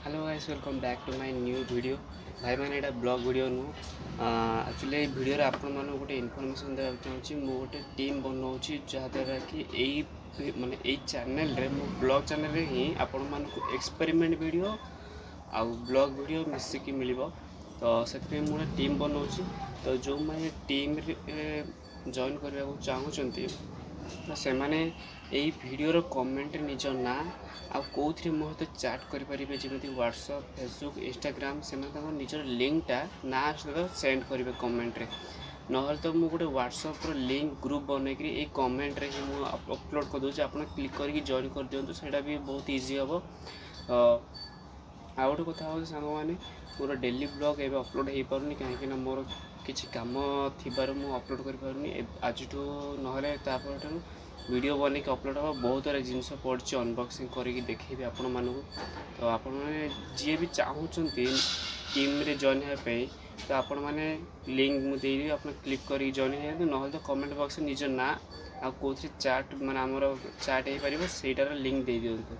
Hello guys welcome back to my new video भाई मैंने यहाँ ब्लॉग वीडियो नु एक्चुअली वीडियो आपण मान गोटे इनफॉरमेशन देवा चाहिए मु गोटे टीम बनाऊँगी जहाँद्वारा कि यही माने यही चैनल रे मो ब्लॉग चैनल रे ही आपण मान एक्सपेरिमेंट वीडियो आउ ब्लॉग वीडियो मिसिकी मिल तो से मुझे टीम बनाऊँगी तो जो मैंने टीम जॉइन करने को चाहूँगी तो से माने यही वीडियोर कमेंट निज ना आउ कौन मो सहित चैट करेंगे जमी व्हाट्सअप फेसबुक इंस्टाग्राम से निजर लिंकटा ना सहित सेंड करेंगे कमेंट रे ना तो मुझे गोटे व्हाट्सअप लिंक ग्रुप बनई कि कमेंट रे ही अपलोड कर दूसरी आप क्लिक करके जॉइन कर दिंतु से भी बहुत इजी हम आ गोटे कथा हूँ सांग मैंने मोर डेली ब्लॉग एवं अपलोड हो पारनी कहीं मोर किसी कम थी अपलोड कर पारनी आज ना वीडियो बन के अपलोड हम बहुत सारा जिनस पड़ी अनबॉक्सिंग करके देखेबी आपण मानू तो आपण मैंने जी भी चाहूँगी टीम रे जॉइन होगापी तो आपण मैंने लिंक मुझे आप क्लिक कर जॉइन हो ना तो कमेंट बॉक्स निज ना आ कौन चैट माने आमर चैट हो पार से लिंक दे दिंतु।